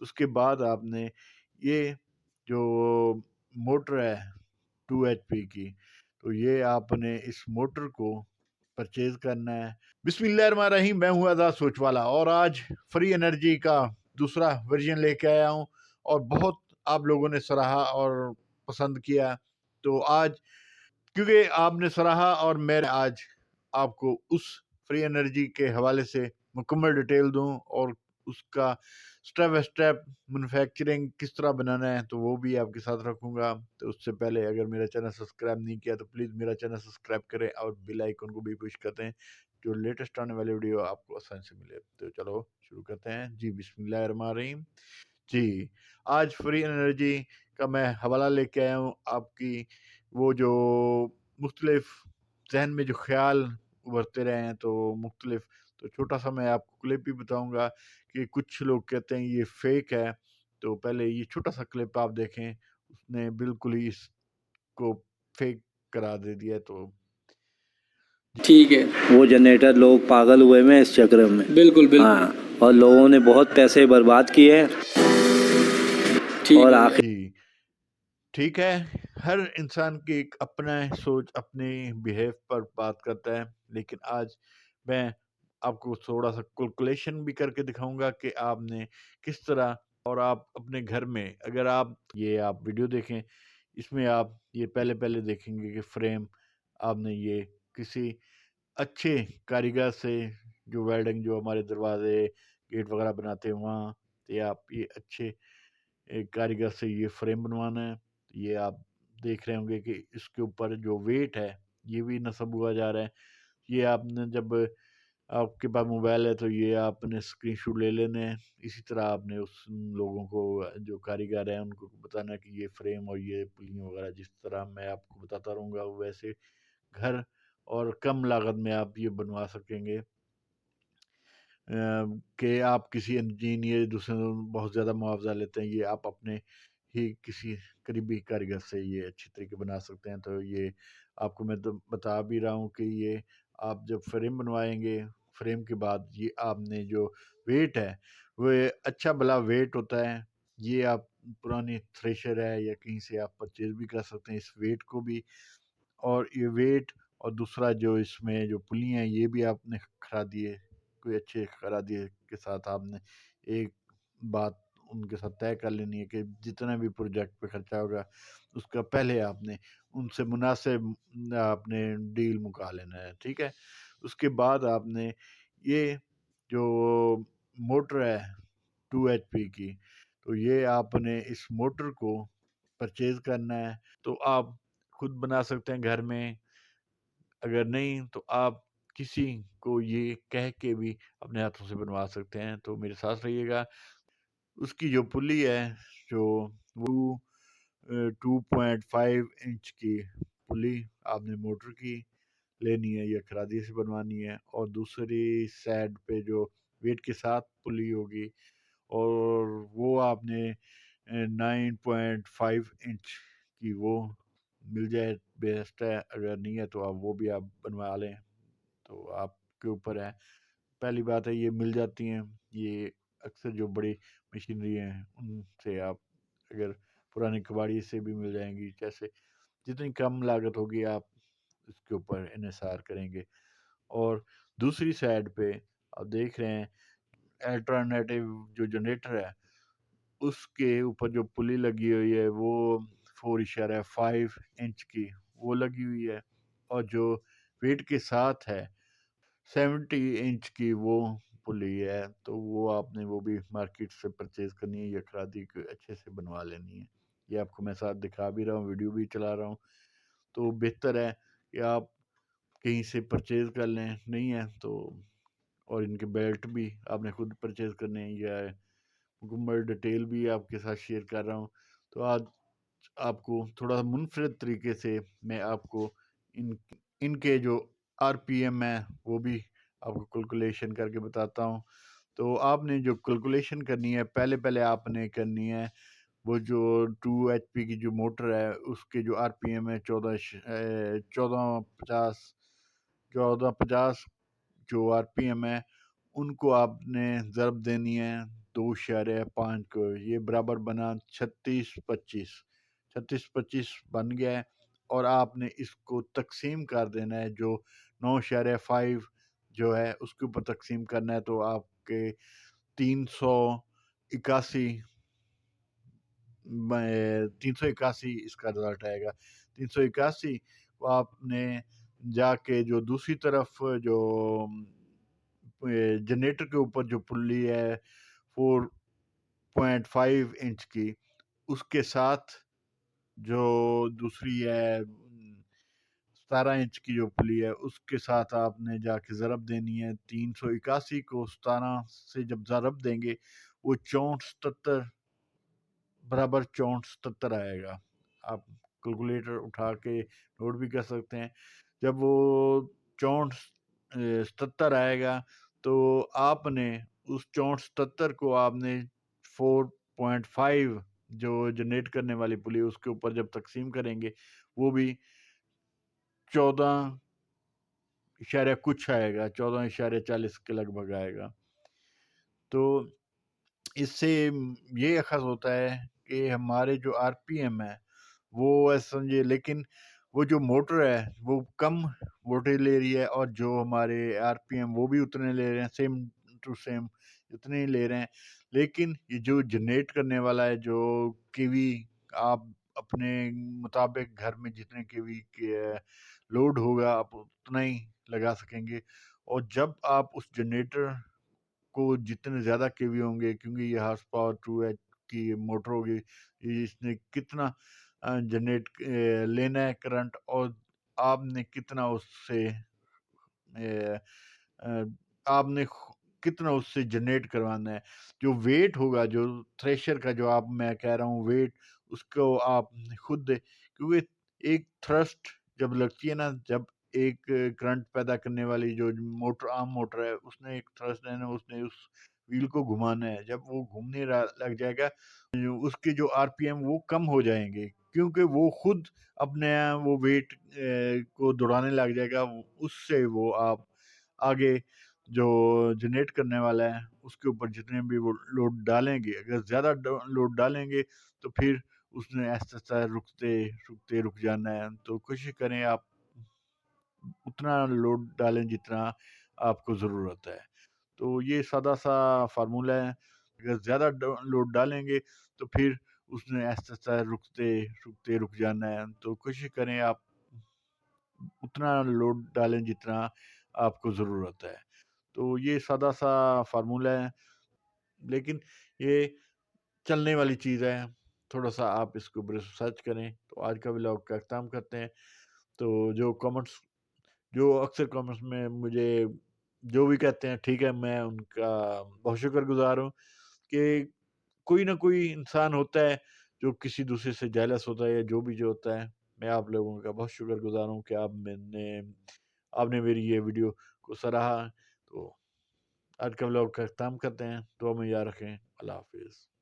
اس کے بعد آپ نے یہ جو موٹر ہے 2 HP کی، تو یہ آپ نے اس موٹر کو پرچیز کرنا ہے۔ بسم اللہ الرحمن الرحیم، میں ہوں آزاد سوچ والا، اور آج فری انرجی کا دوسرا ورژن لے کے آیا ہوں، اور بہت آپ لوگوں نے سراہا اور پسند کیا، تو آج کیونکہ آپ نے سراہا اور میں آج آپ کو اس فری انرجی کے حوالے سے مکمل ڈیٹیل دوں، اور اس کا سٹیپ بائی سٹیپ مینوفیکچرنگ کس طرح بنانا ہے تو وہ بھی آپ کے ساتھ رکھوں گا۔ تو اس سے پہلے اگر میرا چینل سبسکرائب نہیں کیا تو پلیز میرا چینل سبسکرائب کریں اور بیل آئیکن کو بھی پش کرتے ہیں، جو لیٹسٹ آنے والی ویڈیو آپ کو آسانی سے ملے۔ تو چلو شروع کرتے ہیں جی۔ بسم اللہ الرحمن الرحیم جی۔ آج فری انرجی کا میں حوالہ لے کے آیا ہوں آپ کی، وہ جو مختلف ذہن میں جو خیال ابھرتے رہے ہیں، تو مختلف، تو چھوٹا سا میں آپ کو کلپ بھی بتاؤں گا کہ کچھ لوگ کہتے ہیں یہ فیک ہے، تو پہلے یہ چھوٹا سا کلپ آپ دیکھیں، اس نے بالکل ہی اس کو فیک قرار دے دیا۔ تو ٹھیک ہے، وہ جنریٹر لوگ پاگل ہوئے میں اس چکر میں، بالکل بالکل، ہاں، اور لوگوں نے بہت پیسے برباد کیے ہیں، ٹھیک اور ہے آخر جی ٹھیک ہے، ہر انسان کی ایک اپنا سوچ اپنی بیہیو پر بات کرتا ہے، لیکن آج میں آپ کو تھوڑا سا کیلکولیشن بھی کر کے دکھاؤں گا کہ آپ نے کس طرح، اور آپ اپنے گھر میں اگر آپ ویڈیو دیکھیں، اس میں آپ یہ پہلے دیکھیں گے کہ فریم آپ نے یہ کسی اچھے کاریگر سے، جو ویلڈنگ، جو ہمارے دروازے گیٹ وغیرہ بناتے ہیں وہاں، یہ آپ یہ اچھے کاریگر سے یہ فریم بنوانا ہے۔ یہ آپ دیکھ رہے ہوں گے کہ اس کے اوپر جو ویٹ ہے یہ بھی نصب ہوا جا رہا ہے۔ یہ آپ نے جب آپ کے پاس موبائل ہے تو یہ آپ نے اسکرین شاٹ لے لینے ہیں، اسی طرح آپ نے اس لوگوں کو جو کاریگر ہیں ان کو بتانا کہ یہ فریم اور یہ پلیاں وغیرہ جس طرح میں آپ کو بتاتا رہوں گا، ویسے گھر اور کم لاگت میں آپ یہ بنوا سکیں گے، کہ آپ کسی انجینئر دوسرے بہت زیادہ معاوضہ لیتے ہیں، یہ آپ اپنے ہی کسی قریبی کاریگر سے یہ اچھی طریقے بنا سکتے ہیں۔ تو یہ آپ کو میں تو بتا بھی رہا ہوں کہ یہ آپ جب فریم بنوائیں گے، فریم کے بعد یہ آپ نے جو ویٹ ہے وہ اچھا بلا ویٹ ہوتا ہے، یہ آپ پرانی تھریشر ہے یا کہیں سے آپ پرچیز بھی کر سکتے ہیں اس ویٹ کو بھی، اور یہ ویٹ اور دوسرا جو اس میں جو پلی ہیں یہ بھی آپ نے خرادی ہے، کوئی اچھے خرادی کے ساتھ آپ نے ایک بات ان کے ساتھ طے کر لینی ہے کہ جتنا بھی پروجیکٹ پہ خرچہ ہوگا اس کا پہلے آپ نے ان سے مناسب آپ نے ڈیل مکا لینا ہے، ٹھیک ہے۔ اس کے بعد آپ نے یہ جو موٹر ہے 2 HP کی، تو یہ آپ نے اس موٹر کو پرچیز کرنا ہے، تو آپ خود بنا سکتے ہیں گھر میں، اگر نہیں تو آپ کسی کو یہ کہہ کے بھی اپنے ہاتھوں سے بنوا سکتے ہیں۔ تو میرے ساتھ رہیے گا۔ اس کی جو پلی ہے جو وہ 2.5 انچ کی پلی آپ نے موٹر کی لینی ہے یا خرادی سے بنوانی ہے، اور دوسری سائڈ پہ جو ویٹ کے ساتھ پلی ہوگی، اور وہ آپ نے 9.5 انچ کی وہ مل جائے بیسٹ ہے، اگر نہیں ہے تو آپ وہ بھی آپ بنوا لیں، تو آپ کے اوپر ہے۔ پہلی بات ہے یہ مل جاتی ہیں، یہ اکثر جو بڑی مشینری ہیں ان سے آپ اگر پرانی کباڑی سے بھی مل جائیں گی، جیسے جتنی کم لاگت ہوگی آپ اس کے اوپر انحصار کریں گے۔ اور دوسری سائڈ پہ آپ دیکھ رہے ہیں الٹرنیٹیو جو جنریٹر ہے اس کے اوپر جو پلی لگی ہوئی ہے وہ 4.5 انچ کی وہ لگی ہوئی ہے، اور جو ویٹ کے ساتھ ہے 70 انچ کی وہ پلی ہے، تو وہ آپ نے وہ بھی مارکیٹ سے پرچیز کرنی ہے یا خرادی کو اچھے سے بنوا لینی ہے۔ یہ آپ کو میں ساتھ دکھا بھی رہا ہوں، ویڈیو بھی چلا رہا ہوں، تو بہتر ہے کہ آپ کہیں سے پرچیز کر لیں، نہیں ہے تو، اور ان کے بیلٹ بھی آپ نے خود پرچیز کرنے ہیں، یا مکمل ڈیٹیل بھی آپ کے ساتھ شیئر کر رہا ہوں۔ تو آج آپ کو تھوڑا منفرد طریقے سے میں آپ کو ان کے جو RPM ہے وہ بھی آپ کو کیلکولیشن کر کے بتاتا ہوں۔ تو آپ نے جو کیلکولیشن کرنی ہے پہلے آپ نے کرنی ہے، وہ جو 2 HP کی جو موٹر ہے اس کے جو RPM ہے 1450 جو RPM ہے ان کو آپ نے ضرب دینی ہے 2.5 کو یہ برابر بنا 36.25 بن گیا ہے، اور آپ نے اس کو تقسیم کر دینا ہے، جو 9.5 جو ہے اس کے اوپر تقسیم کرنا ہے، تو آپ کے 381 اس کا رزلٹ آئے گا۔ 381 کو آپ نے جا کے جو دوسری طرف جو جنریٹر کے اوپر جو پلی ہے 4.5 انچ کی، اس کے ساتھ جو دوسری ہے 17 انچ کی جو پلی ہے اس کے ساتھ آپ نے جا کے ضرب دینی ہے۔ 381 کو 17 سے جب ضرب دیں گے وہ 6477 برابر 6477 آئے گا۔ آپ کیلکولیٹر اٹھا کے نوٹ بھی کر سکتے ہیں۔ جب وہ 6477 آئے گا تو آپ نے اس 6477 کو آپ نے 4.5 جو جنریٹ کرنے والی پلی اس کے اوپر جب تقسیم کریں گے وہ بھی 14 کچھ آئے گا، 14.40 کے لگ بھگ آئے گا۔ تو اس سے یہ اخذ ہوتا ہے کہ ہمارے جو آر پی ایم ہے وہ ایسا سمجھے، لیکن وہ جو موٹر ہے وہ کم وولٹیج لے رہی ہے، اور جو ہمارے آر پی ایم وہ بھی اتنے لے رہے ہیں، سیم ٹو سیم اتنے ہی لے رہے ہیں، لیکن یہ جو جنریٹ کرنے والا ہے جو کے وی آپ اپنے مطابق گھر میں جتنے کے وی لوڈ ہوگا آپ اتنا ہی لگا سکیں گے۔ اور جب آپ اس جنریٹر کو جتنے زیادہ کے وی ہوں گے، کیونکہ یہ ہارس پاور 2H کی موٹر ہوگی، اس نے کتنا جنریٹ لینا ہے کرنٹ، اور آپ نے کتنا اس سے آپ نے کتنا اس سے جنریٹ کروانا ہے۔ جو ویٹ ہوگا، جو تھریشر کا جو آپ میں کہہ رہا ہوں ویٹ، اس کو آپ خود دے، کیونکہ ایک تھرسٹ جب لگتی ہے نا، جب ایک کرنٹ پیدا کرنے والی جو موٹر عام موٹر ہے اس نے ایک تھرسٹ دینا، اس نے اس ویل کو گھمانا ہے، جب وہ گھومنے لگ جائے گا اس کے جو آر پی ایم وہ کم ہو جائیں گے، کیونکہ وہ خود اپنے وہ ویٹ کو دوڑانے لگ جائے گا، اس سے وہ آپ آگے جو جنریٹ کرنے والا ہے اس کے اوپر جتنے بھی وہ لوڈ ڈالیں گے، اگر زیادہ لوڈ ڈالیں گے تو پھر اس نے ایسا ایسا رک جانا ہے۔ تو کوشش کریں آپ اتنا لوڈ ڈالیں جتنا آپ کو ضرورت ہے۔ تو یہ سادہ سا فارمولہ ہے، اگر زیادہ لوڈ ڈالیں گے تو پھر اس نے ایسا رک جانا ہے۔ تو کوشش کریں آپ اتنا لوڈ ڈالیں جتنا آپ کو ضرورت ہے۔ تو یہ سادہ سا فارمولہ ہے، لیکن یہ چلنے والی چیز ہے، تھوڑا سا آپ اس کے اوپر سرچ کریں۔ تو آج کا ولاگ کا اختتام کرتے ہیں۔ تو جو اکثر کامنٹس میں مجھے جو بھی کہتے ہیں، ٹھیک ہے، میں ان کا بہت شکر گزار ہوں کہ کوئی نہ کوئی انسان ہوتا ہے جو کسی دوسرے سے جیلس ہوتا ہے، یا جو ہوتا ہے۔ میں آپ لوگوں کا بہت شکر گزار ہوں کہ آپ نے میری یہ ویڈیو کو سراہا۔ تو آج کا ولاگ کا اختتام کرتے ہیں، دعا میں یاد رکھیں۔ اللہ حافظ۔